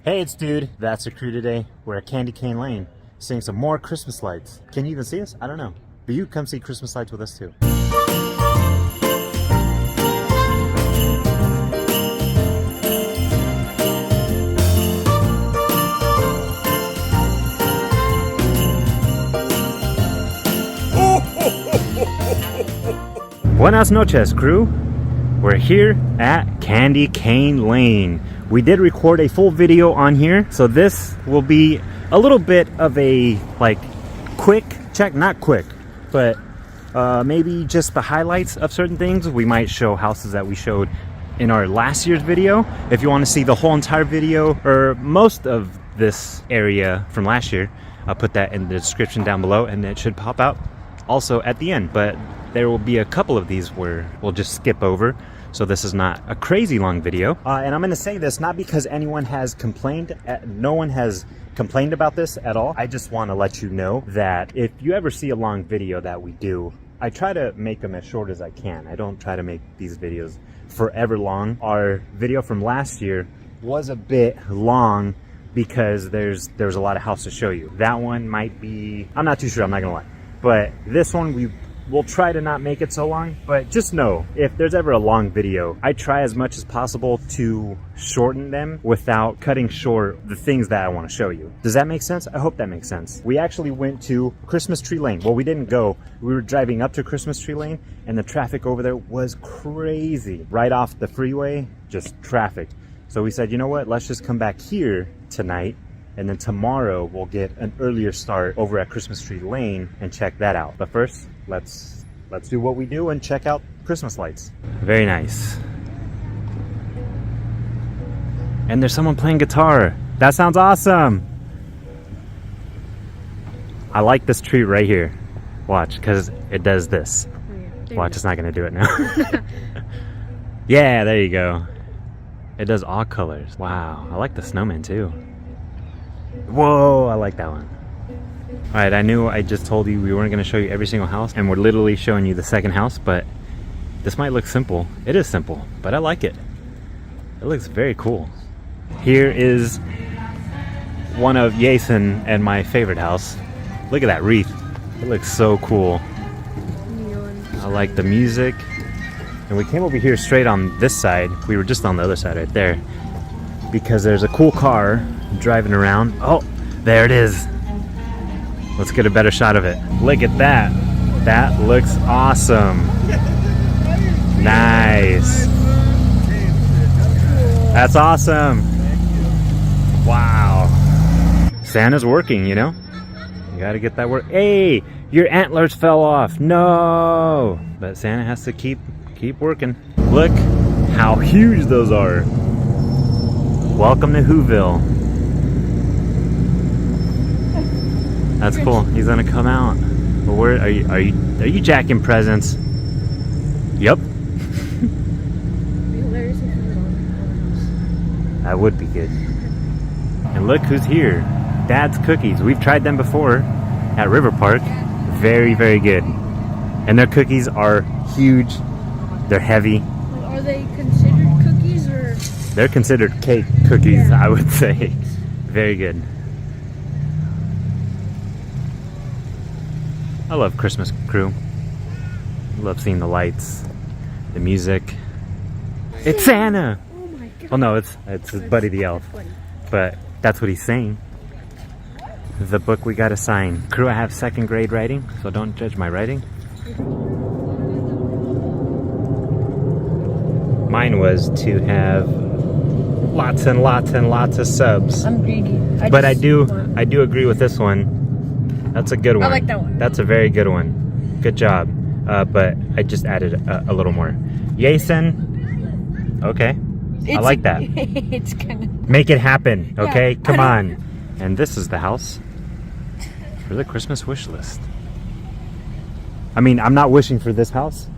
Hey, it's Dude. That's the crew today. We're at Candy Cane Lane seeing some more Christmas lights. Can you even see us? I don't know. But you come see Christmas lights with us too. Buenas noches, crew. We're here at Candy Cane Lane. We did record a full video on here, so this will be a little bit of a quick check, not quick, but maybe just the highlights of certain things. We might show houses that we showed in our last year's video. If you want to see the whole entire video or most of this area from last year, I'll put that in the description down below and it should pop out also at the end. But there will be a couple of these where we'll just skip over, so this is not a crazy long video. And I'm going to say this not because anyone has complained. No one has complained about this at all. I just want to let you know that if you ever see a long video that we do, I try to make them as short as I can. I don't try to make these videos forever long. Our video from last year was a bit long because there's a lot of house to show you. That one might be, I'm not too sure, I'm not going to lie. But this one, we'll try to not make it so long, but just know if there's ever a long video, I try as much as possible to shorten them without cutting short the things that I want to show you. Does that make sense? I hope that makes sense. We actually went to Christmas Tree Lane. Well, we didn't go. We were driving up to Christmas Tree Lane and the traffic over there was crazy. Right off the freeway, just traffic. So we said, you know what? Let's just come back here tonight, and then tomorrow we'll get an earlier start over at Christmas Tree Lane and check that out. But first, let's do what we do and check out Christmas lights. Very nice. And there's someone playing guitar. That sounds awesome. I like this tree right here. Watch, because it does this. Watch, it's not gonna do it now. Yeah, there you go. It does all colors. Wow, I like the snowman too. Whoa, I like that one. Alright, I knew I just told you we weren't going to show you every single house, and we're literally showing you the second house, but this might look simple. It is simple, but I like it. It looks very cool. Here is one of Jason and my favorite house. Look at that wreath. It looks so cool. I like the music. And we came over here straight on this side. We were just on the other side right there, because there's a cool car driving around. Oh, there it is. Let's get a better shot of it. Look at that. That looks awesome. Nice. That's awesome. Wow. Santa's working, you know? You gotta get that work. Hey, your antlers fell off. No. But Santa has to keep working. Look how huge those are. Welcome to Whoville. That's cool. He's gonna come out. But where are you jacking presents? Yep. That would be good. And look who's here. Dad's Cookies. We've tried them before at River Park. Very, very good. And their cookies are huge. They're heavy. Are they considered cookies or? They're considered cake cookies, yeah. I would say. Very good. I love Christmas, crew. I love seeing the lights, the music. It's Santa! Oh my God. Well, no, it's Buddy the Elf. But that's what he's saying. The book we gotta sign. Crew, I have second grade writing, so don't judge my writing. Mine was to have lots and lots and lots of subs. I'm greedy. But I do agree with this one. That's a good one. I like that one. That's a very good one. Good job. But I just added a little more. Jason. Okay. I like that. It's gonna make it happen. Okay, yeah. Come on. And this is the house for the Christmas wish list. I mean, I'm not wishing for this house.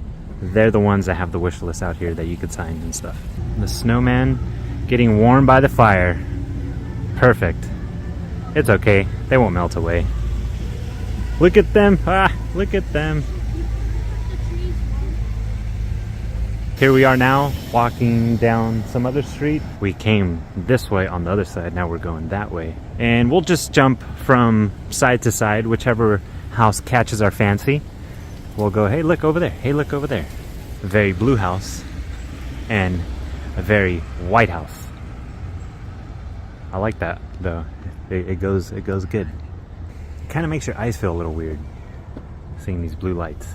They're the ones that have the wish list out here that you could sign and stuff. The snowman getting warm by the fire. Perfect. It's okay. They won't melt away. Look at them. Ah, look at them. Here we are now, walking down some other street. We came this way on the other side, now we're going that way. And we'll just jump from side to side, whichever house catches our fancy. We'll go, hey, look over there, hey, look over there. A very blue house and a very white house. I like that, though. It goes good. It kind of makes your eyes feel a little weird, seeing these blue lights.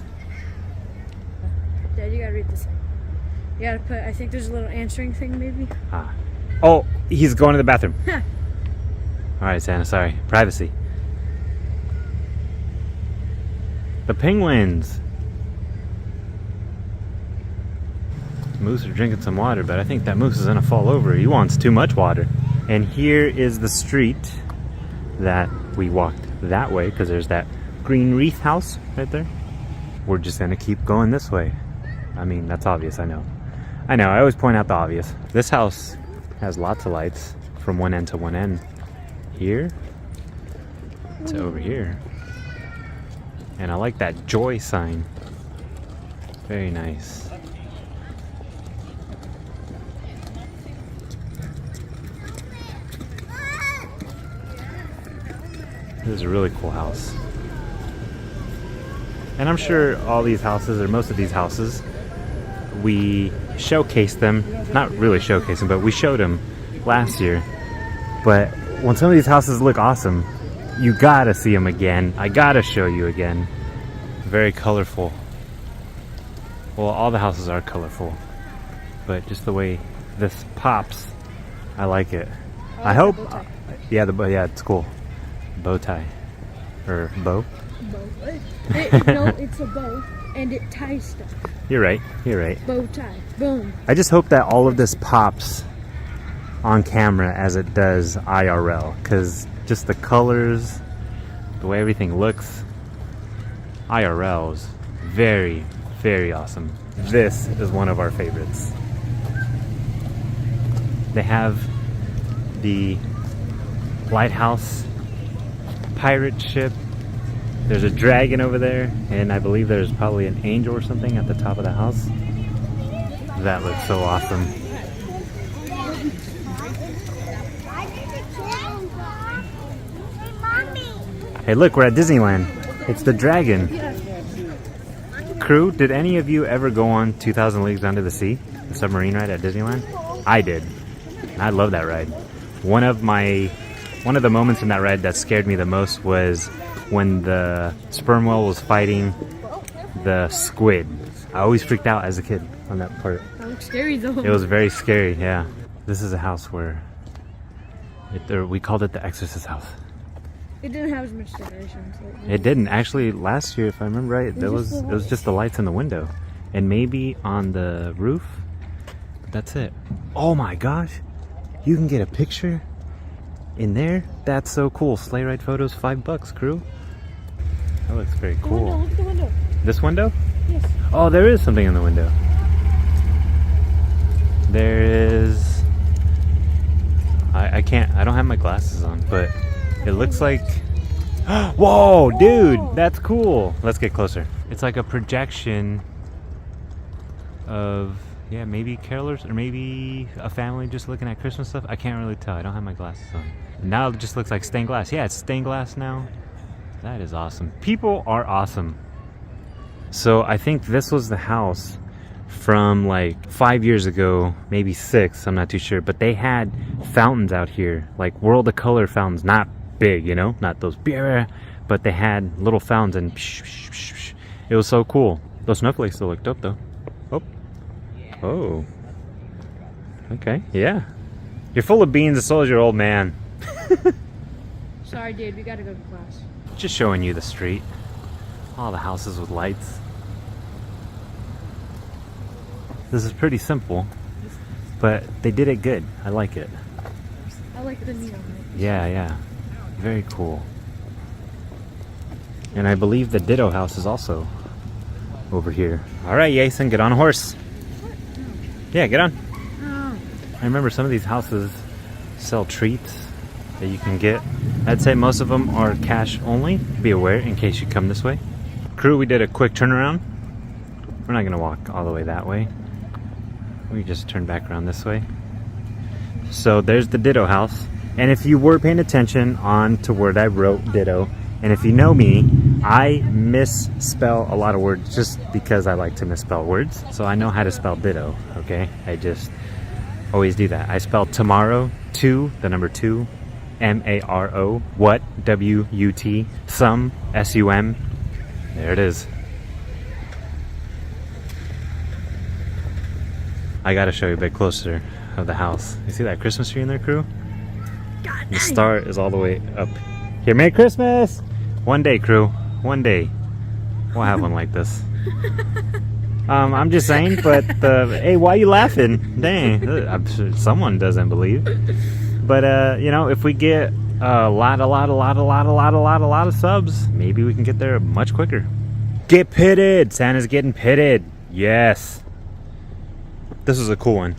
Dad, you gotta read this. You gotta put, I think there's a little answering thing, maybe. Ah. Oh, he's going to the bathroom. All right, Santa, sorry. Privacy. The penguins. Moose are drinking some water, but I think that moose is gonna fall over. He wants too much water. And here is the street that we walked that way, because there's that green wreath house right there. We're just gonna keep going this way. I mean, that's obvious, I know. I always point out the obvious. This house has lots of lights from one end to one end. Here to over here. And I like that joy sign. Very nice. This is a really cool house. And I'm sure all these houses, or most of these houses, we showcased them, not really showcased them, but we showed them last year. But when some of these houses look awesome, you gotta see them again. I gotta show you again. Very colorful. Well, all the houses are colorful, but just the way this pops, I like it. I hope, yeah, it's cool. Bow tie, or bow. No, it's a bow, and it ties stuff. You're right. Bow tie, boom. I just hope that all of this pops on camera as it does IRL, because just the colors, the way everything looks, IRL is very, very awesome. This is one of our favorites. They have the lighthouse pirate ship. There's a dragon over there, and I believe there's probably an angel or something at the top of the house. That looks so awesome. Hey, look, we're at Disneyland. It's the dragon. Crew, did any of you ever go on 2000 Leagues Under the Sea, the submarine ride at Disneyland? I did. I love that ride. One of the moments in that ride that scared me the most was when the sperm whale was fighting the squid. I always freaked out as a kid on that part. That looks scary though. It was very scary, yeah. This is a house where we called it the Exorcist house. It didn't have as much decorations. It didn't. Actually, last year, if I remember right, it was just the lights in the window. And maybe on the roof. But that's it. Oh my gosh. You can get a picture in there? That's so cool. Sleigh ride photos, $5, crew. That looks very cool. Look at the window. This window? Yes. Oh, there is something in the window. There is... I don't have my glasses on, but it looks like... Whoa, dude, that's cool. Let's get closer. It's like a projection of, yeah, maybe carolers or maybe a family just looking at Christmas stuff. I can't really tell. I don't have my glasses on. Now it just looks like stained glass. Yeah, it's stained glass now. That is awesome. People are awesome. So I think this was the house from like 5 years ago, maybe 6, I'm not too sure, but they had fountains out here, like World of Color fountains, not big, you know, not those beer, but they had little fountains, and it was so cool. Those snowflakes still looked up though. Oh, okay, yeah, you're full of beans, so is your old man. Sorry, dude, we gotta go to class. Just showing you the street, all the houses with lights. This is pretty simple, but they did it good. I like it. I like the neon lights. Yeah. Very cool. And I believe the Ditto house is also over here. Alright, Jason, get on a horse. Yeah, get on. I remember some of these houses sell treats that you can get. I'd say most of them are cash only. Be aware in case you come this way. Crew, we did a quick turnaround. We're not going to walk all the way that way. We just turn back around this way. So there's the Ditto house. And if you were paying attention on to where I wrote Ditto, and if you know me, I misspell a lot of words just because I like to misspell words. So I know how to spell Ditto, okay? I just always do that. I spell tomorrow, 2, the number 2, M-A-R-O, what, W-U-T, some, S-U-M. There it is. I gotta show you a bit closer of the house. You see that Christmas tree in there, crew? God, the star is all the way up here. Merry Christmas! One day, crew. One day. We'll have one like this. I'm just saying, but hey, why are you laughing? Dang, I'm sure someone doesn't believe. But you know, if we get a lot of subs, maybe we can get there much quicker. Get pitted! Santa's getting pitted. Yes. This is a cool one.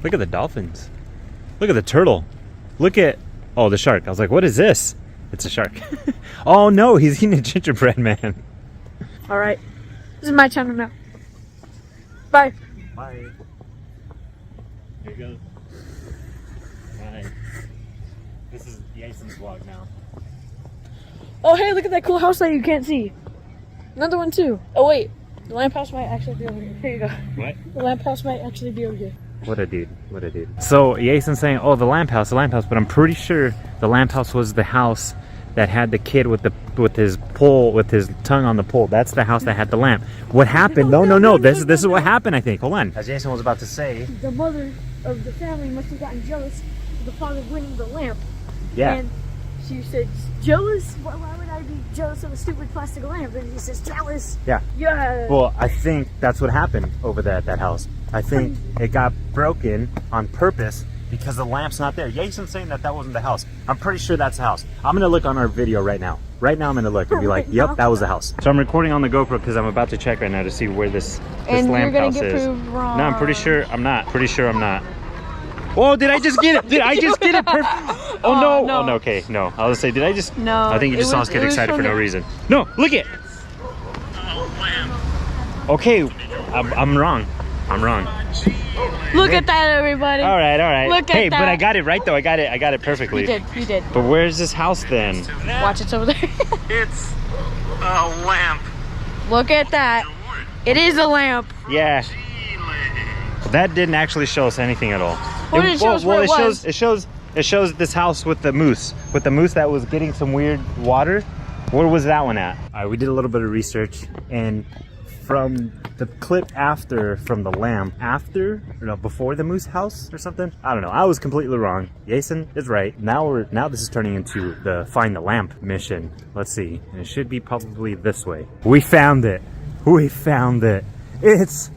Look at the dolphins. Look at the turtle. Look at, oh, the shark. I was like, what is this? It's a shark. Oh no, he's eating a gingerbread man. All right, this is my channel now. Bye. Bye. Here you go. Bye. This is Jason's vlog now. Oh hey, look at that cool house that you can't see. Another one too. Oh wait, the lamp house might actually be over here. Here you go. What? The lamp house might actually be over here. What a dude, what a dude. So Jason's saying, oh, the lamp house, but I'm pretty sure the lamp house was the house that had the kid with his pole, with his tongue on the pole. That's the house that had the lamp. What happened? No. This is what happened, I think. Hold on. As Jason was about to say, the mother of the family must have gotten jealous of the father winning the lamp. Yeah. And she said, jealous? Why would I be jealous of a stupid plastic lamp? And he says, jealous. Yeah. Yeah. Well, I think that's what happened over there at that house. I think it got broken on purpose because the lamp's not there. Jason's saying that wasn't the house. I'm pretty sure that's the house. I'm gonna look on our video right now. Right now I'm gonna look and be like, yep, that was the house. So I'm recording on the GoPro because I'm about to check right now to see where this lamp house is. Proved wrong. No, I'm pretty sure I'm not. Oh, did I just get it? Did I just get it perfect? Oh no. No. Oh no, okay, no. I was gonna say, did I just? No. I think you just saw us get excited for no reason. No, look it. Okay, I'm wrong. Look at that, everybody. All right. Look at hey, that. but I got it right though. I got it perfectly. You did. But where's this house then? Watch, it's over there. It's a lamp. Look at that. It is a lamp. Yeah. That didn't actually show us anything at all. Well, it shows where it was. It shows this house with the moose that was getting some weird water. Where was that one at? All right, we did a little bit of research, and from the clip from the lamp before the moose house or something, I don't know, I was completely wrong. Jason is right. Now this is turning into the find the lamp mission. Let's see, and it should be probably this way. We found it. It's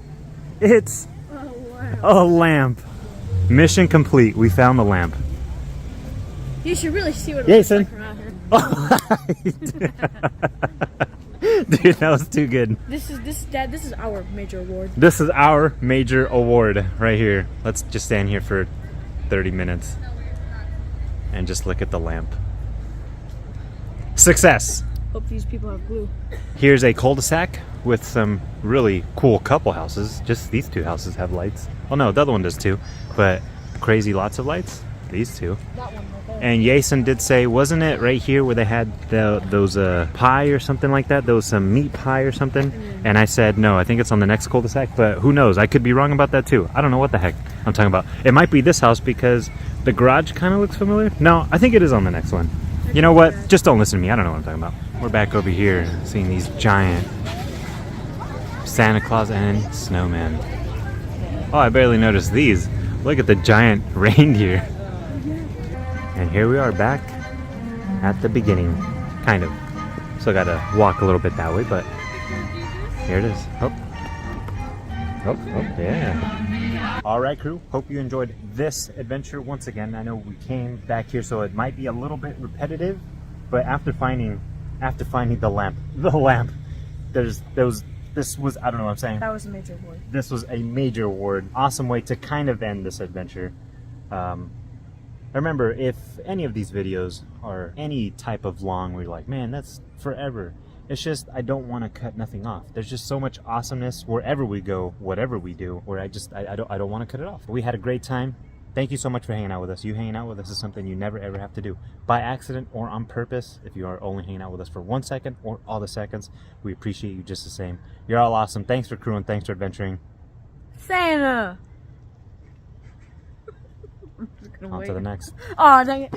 a lamp. Mission complete. We found the lamp. You should really see what it Jason. looks like around here. Dude, that was too good. This is our major award. This is our major award right here. Let's just stand here for 30 minutes and just look at the lamp. Success. Hope these people have glue. Here's a cul-de-sac with some really cool couple houses. Just these two houses have lights. Oh no, the other one does too. But crazy lots of lights. These two. That one right there. And Jason did say, wasn't it right here where they had those pie or something like that? There was some meat pie or something. And I said, no, I think it's on the next cul-de-sac. But who knows? I could be wrong about that too. I don't know what the heck I'm talking about. It might be this house because the garage kind of looks familiar. No, I think it is on the next one. You know what? Just don't listen to me. I don't know what I'm talking about. We're back over here seeing these giant Santa Claus and snowman. Oh, I barely noticed these. Look at the giant reindeer. And here we are back at the beginning, kind of. Still gotta walk a little bit that way, but here it is. Oh, yeah. All right, crew. Hope you enjoyed this adventure once again. I know we came back here, so it might be a little bit repetitive, but after finding the lamp, this was, I don't know what I'm saying. That was a major award. This was a major award. Awesome way to kind of end this adventure. Remember, if any of these videos are any type of long where you're like, man, that's forever, It's just I don't want to cut nothing off. There's just so much awesomeness wherever we go, whatever we do, where I don't want to cut it off. We had a great time. Thank you so much for hanging out with us. You hanging out with us is something you never ever have to do by accident or on purpose. If you are only hanging out with us for 1 second or all the seconds, we appreciate you just the same. You're all awesome. Thanks for crewing. Thanks for adventuring. Santa. On to the next. Oh, dang it.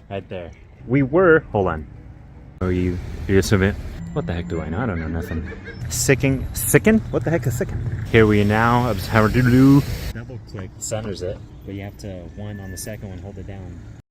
Right there. We were, hold on. Oh, you're submit. What the heck do I know? I don't know nothing. Sicken? What the heck is sicken? Here we are now. Double click centers it, but you have to, one on the second one, hold it down.